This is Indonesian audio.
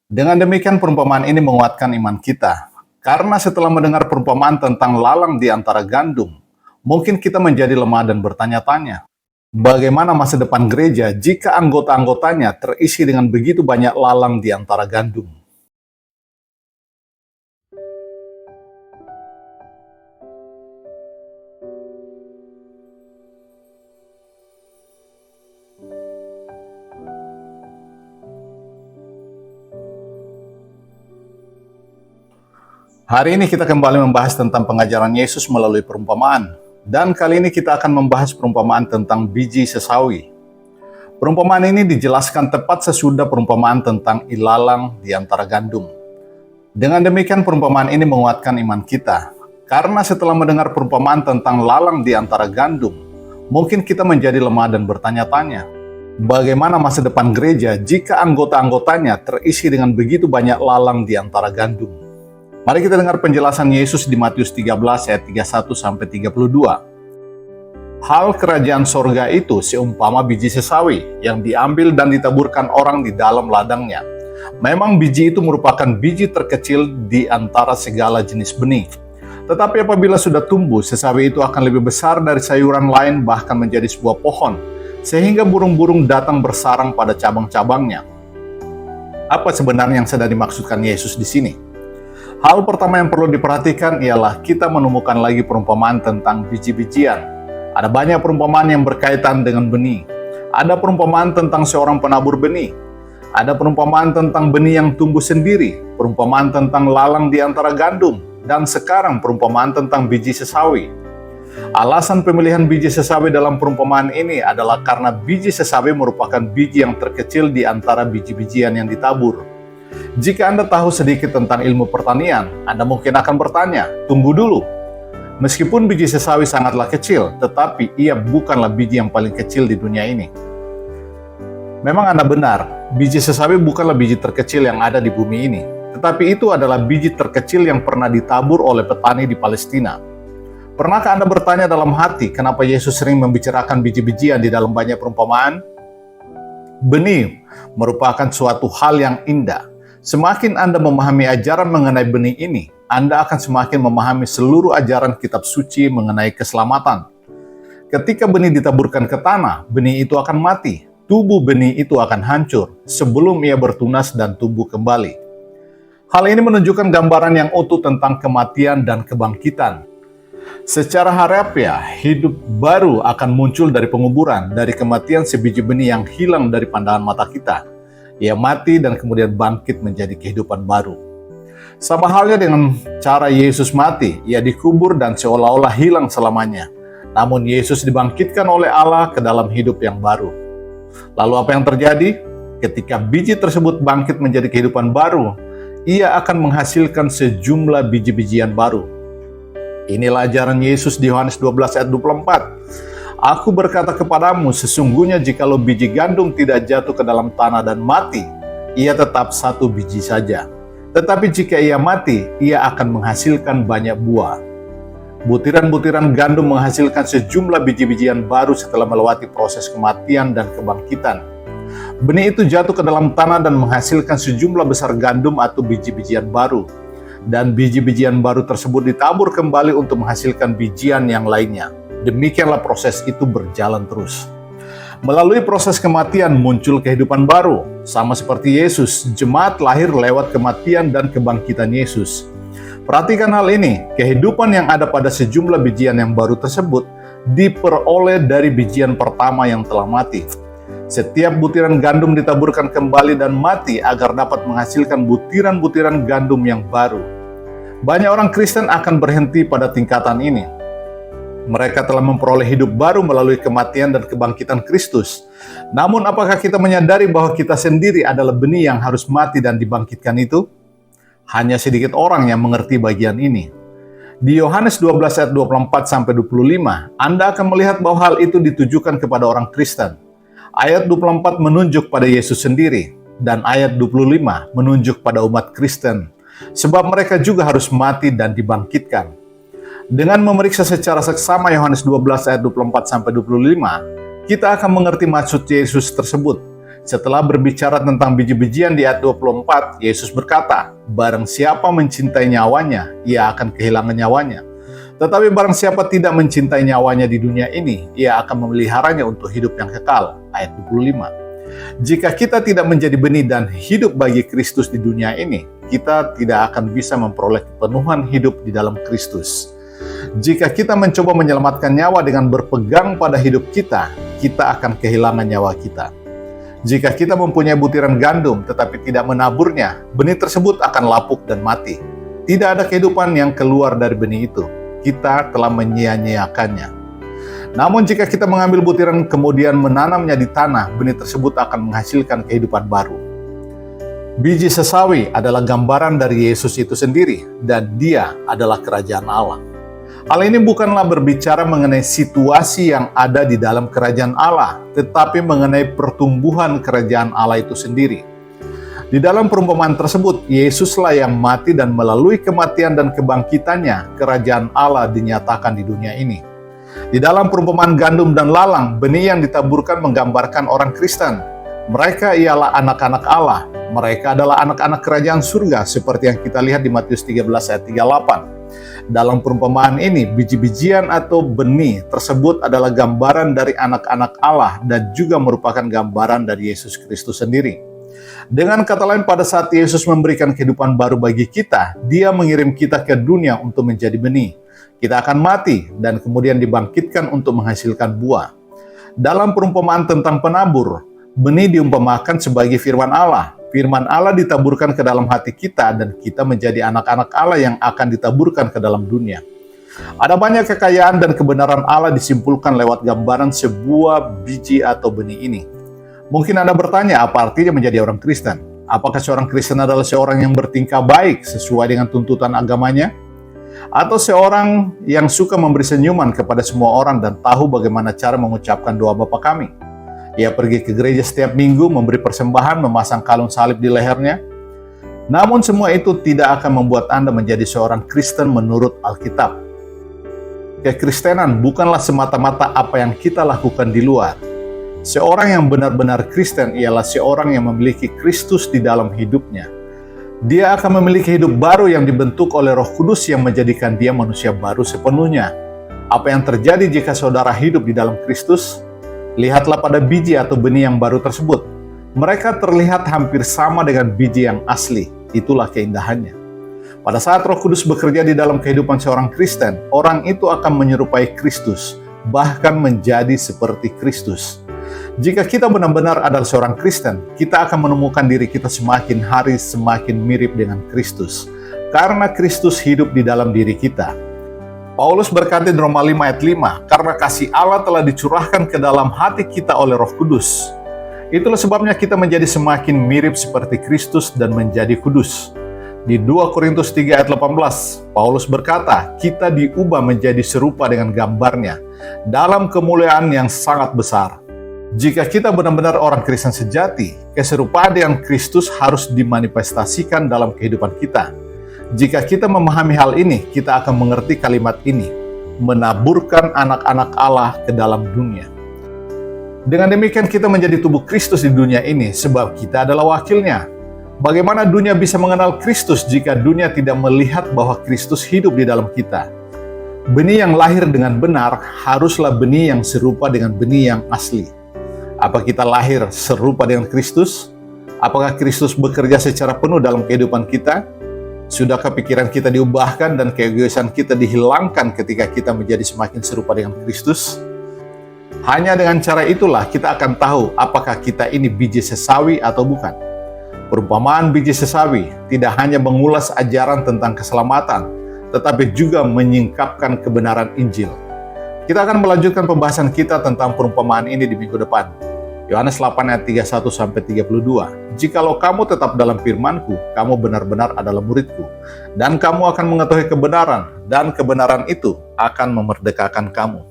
Dengan demikian perumpamaan ini menguatkan iman kita. Karena setelah mendengar perumpamaan tentang lalang di antara gandum, mungkin kita menjadi lemah dan bertanya-tanya, bagaimana masa depan gereja jika anggota-anggotanya terisi dengan begitu banyak lalang di antara gandum? Hari ini kita kembali membahas tentang pengajaran Yesus melalui perumpamaan. Dan kali ini kita akan membahas perumpamaan tentang biji sesawi. Perumpamaan ini dijelaskan tepat sesudah perumpamaan tentang ilalang di antara gandum. Dengan demikian perumpamaan ini menguatkan iman kita. Karena setelah mendengar perumpamaan tentang lalang di antara gandum, mungkin kita menjadi lemah dan bertanya-tanya, bagaimana masa depan gereja jika anggota-anggotanya terisi dengan begitu banyak lalang di antara gandum? Mari kita dengar penjelasan Yesus di Matius 13 ayat 31-32. Hal kerajaan sorga itu seumpama biji sesawi yang diambil dan ditaburkan orang di dalam ladangnya. Memang biji itu merupakan biji terkecil di antara segala jenis benih. Tetapi apabila sudah tumbuh, sesawi itu akan lebih besar dari sayuran lain, bahkan menjadi sebuah pohon, sehingga burung-burung datang bersarang pada cabang-cabangnya. Apa sebenarnya yang sedang dimaksudkan Yesus di sini? Hal pertama yang perlu diperhatikan ialah kita menemukan lagi perumpamaan tentang biji-bijian. Ada banyak perumpamaan yang berkaitan dengan benih. Ada perumpamaan tentang seorang penabur benih. Ada perumpamaan tentang benih yang tumbuh sendiri, perumpamaan tentang lalang di antara gandum, dan sekarang perumpamaan tentang biji sesawi. Alasan pemilihan biji sesawi dalam perumpamaan ini adalah karena biji sesawi merupakan biji yang terkecil di antara biji-bijian yang ditabur. Jika Anda tahu sedikit tentang ilmu pertanian, Anda mungkin akan bertanya, tunggu dulu. Meskipun biji sesawi sangatlah kecil, tetapi ia bukanlah biji yang paling kecil di dunia ini. Memang Anda benar, biji sesawi bukanlah biji terkecil yang ada di bumi ini, tetapi itu adalah biji terkecil yang pernah ditabur oleh petani di Palestina. Pernahkah Anda bertanya dalam hati, kenapa Yesus sering membicarakan biji-bijian di dalam banyak perumpamaan? Benih merupakan suatu hal yang indah. Semakin Anda memahami ajaran mengenai benih ini, Anda akan semakin memahami seluruh ajaran kitab suci mengenai keselamatan. Ketika benih ditaburkan ke tanah, benih itu akan mati. Tubuh benih itu akan hancur sebelum ia bertunas dan tumbuh kembali. Hal ini menunjukkan gambaran yang utuh tentang kematian dan kebangkitan. Secara harafiah, hidup baru akan muncul dari penguburan, dari kematian sebiji benih yang hilang dari pandangan mata kita. Ia mati dan kemudian bangkit menjadi kehidupan baru. Sama halnya dengan cara Yesus mati, ia dikubur dan seolah-olah hilang selamanya. Namun Yesus dibangkitkan oleh Allah ke dalam hidup yang baru. Lalu apa yang terjadi? Ketika biji tersebut bangkit menjadi kehidupan baru, ia akan menghasilkan sejumlah biji-bijian baru. Inilah ajaran Yesus di Yohanes 12 ayat 24. Aku berkata kepadamu, sesungguhnya jikalau biji gandum tidak jatuh ke dalam tanah dan mati, ia tetap satu biji saja. Tetapi jika ia mati, ia akan menghasilkan banyak buah. Butiran-butiran gandum menghasilkan sejumlah biji-bijian baru setelah melewati proses kematian dan kebangkitan. Benih itu jatuh ke dalam tanah dan menghasilkan sejumlah besar gandum atau biji-bijian baru. Dan biji-bijian baru tersebut ditabur kembali untuk menghasilkan bijian yang lainnya. Demikianlah proses itu berjalan terus. Melalui proses kematian muncul kehidupan baru. Sama seperti Yesus, jemaat lahir lewat kematian dan kebangkitan Yesus. Perhatikan hal ini, kehidupan yang ada pada sejumlah bijian yang baru tersebut diperoleh dari bijian pertama yang telah mati. Setiap butiran gandum ditaburkan kembali dan mati agar dapat menghasilkan butiran-butiran gandum yang baru. Banyak orang Kristen akan berhenti pada tingkatan ini. Mereka telah memperoleh hidup baru melalui kematian dan kebangkitan Kristus. Namun apakah kita menyadari bahwa kita sendiri adalah benih yang harus mati dan dibangkitkan itu? Hanya sedikit orang yang mengerti bagian ini. Di Yohanes 12 ayat 24-25, Anda akan melihat bahwa hal itu ditujukan kepada orang Kristen. Ayat 24 menunjuk pada Yesus sendiri, dan ayat 25 menunjuk pada umat Kristen. Sebab mereka juga harus mati dan dibangkitkan. Dengan memeriksa secara seksama Yohanes 12 ayat 24-25, kita akan mengerti maksud Yesus tersebut. Setelah berbicara tentang biji-bijian di ayat 24, Yesus berkata, "Barang siapa mencintai nyawanya, ia akan kehilangan nyawanya. Tetapi barang siapa tidak mencintai nyawanya di dunia ini, ia akan memeliharanya untuk hidup yang kekal." Ayat 25. Jika kita tidak menjadi benih dan hidup bagi Kristus di dunia ini, kita tidak akan bisa memperoleh kepenuhan hidup di dalam Kristus. Jika kita mencoba menyelamatkan nyawa dengan berpegang pada hidup kita, kita akan kehilangan nyawa kita. Jika kita mempunyai butiran gandum tetapi tidak menaburnya, benih tersebut akan lapuk dan mati. Tidak ada kehidupan yang keluar dari benih itu. Kita telah menyia-nyiakannya. Namun jika kita mengambil butiran kemudian menanamnya di tanah, benih tersebut akan menghasilkan kehidupan baru. Biji sesawi adalah gambaran dari Yesus itu sendiri, dan Dia adalah kerajaan Allah. Hal ini bukanlah berbicara mengenai situasi yang ada di dalam kerajaan Allah, tetapi mengenai pertumbuhan kerajaan Allah itu sendiri. Di dalam perumpamaan tersebut, Yesuslah yang mati dan melalui kematian dan kebangkitannya, kerajaan Allah dinyatakan di dunia ini. Di dalam perumpamaan gandum dan lalang, benih yang ditaburkan menggambarkan orang Kristen. Mereka ialah anak-anak Allah. Mereka adalah anak-anak kerajaan surga, seperti yang kita lihat di Matius 13 ayat 38. Dalam perumpamaan ini, biji-bijian atau benih tersebut adalah gambaran dari anak-anak Allah dan juga merupakan gambaran dari Yesus Kristus sendiri. Dengan kata lain, pada saat Yesus memberikan kehidupan baru bagi kita, Dia mengirim kita ke dunia untuk menjadi benih. Kita akan mati dan kemudian dibangkitkan untuk menghasilkan buah. Dalam perumpamaan tentang penabur, benih diumpamakan sebagai firman Allah. Firman Allah ditaburkan ke dalam hati kita dan kita menjadi anak-anak Allah yang akan ditaburkan ke dalam dunia. Ada banyak kekayaan dan kebenaran Allah disimpulkan lewat gambaran sebuah biji atau benih ini. Mungkin Anda bertanya, apa artinya menjadi orang Kristen? Apakah seorang Kristen adalah seorang yang bertingkah baik sesuai dengan tuntutan agamanya? Atau seorang yang suka memberi senyuman kepada semua orang dan tahu bagaimana cara mengucapkan doa Bapa kami? Ia pergi ke gereja setiap minggu, memberi persembahan, memasang kalung salib di lehernya. Namun semua itu tidak akan membuat Anda menjadi seorang Kristen menurut Alkitab. Kekristenan bukanlah semata-mata apa yang kita lakukan di luar. Seorang yang benar-benar Kristen ialah seorang yang memiliki Kristus di dalam hidupnya. Dia akan memiliki hidup baru yang dibentuk oleh Roh Kudus yang menjadikan dia manusia baru sepenuhnya. Apa yang terjadi jika saudara hidup di dalam Kristus? Lihatlah pada biji atau benih yang baru tersebut. Mereka terlihat hampir sama dengan biji yang asli. Itulah keindahannya. Pada saat Roh Kudus bekerja di dalam kehidupan seorang Kristen, orang itu akan menyerupai Kristus, bahkan menjadi seperti Kristus. Jika kita benar-benar adalah seorang Kristen, kita akan menemukan diri kita semakin hari semakin mirip dengan Kristus, karena Kristus hidup di dalam diri kita. Paulus berkata di Roma 5 ayat 5, karena kasih Allah telah dicurahkan ke dalam hati kita oleh Roh Kudus. Itulah sebabnya kita menjadi semakin mirip seperti Kristus dan menjadi kudus. Di 2 Korintus 3 ayat 18, Paulus berkata, kita diubah menjadi serupa dengan gambarnya, dalam kemuliaan yang sangat besar. Jika kita benar-benar orang Kristen sejati, keserupaan dengan Kristus harus dimanifestasikan dalam kehidupan kita. Jika kita memahami hal ini, kita akan mengerti kalimat ini, menaburkan anak-anak Allah ke dalam dunia. Dengan demikian kita menjadi tubuh Kristus di dunia ini, sebab kita adalah wakilnya. Bagaimana dunia bisa mengenal Kristus jika dunia tidak melihat bahwa Kristus hidup di dalam kita? Benih yang lahir dengan benar haruslah benih yang serupa dengan benih yang asli. Apa kita lahir serupa dengan Kristus? Apakah Kristus bekerja secara penuh dalam kehidupan kita? Sudahkah pikiran kita diubahkan dan keegoisan kita dihilangkan ketika kita menjadi semakin serupa dengan Kristus? Hanya dengan cara itulah kita akan tahu apakah kita ini biji sesawi atau bukan. Perumpamaan biji sesawi tidak hanya mengulas ajaran tentang keselamatan, tetapi juga menyingkapkan kebenaran Injil. Kita akan melanjutkan pembahasan kita tentang perumpamaan ini di minggu depan. Yohanes 8 ayat 31-32. Jikalau kamu tetap dalam firman-Ku, kamu benar-benar adalah murid-Ku, dan kamu akan mengetahui kebenaran, dan kebenaran itu akan memerdekakan kamu.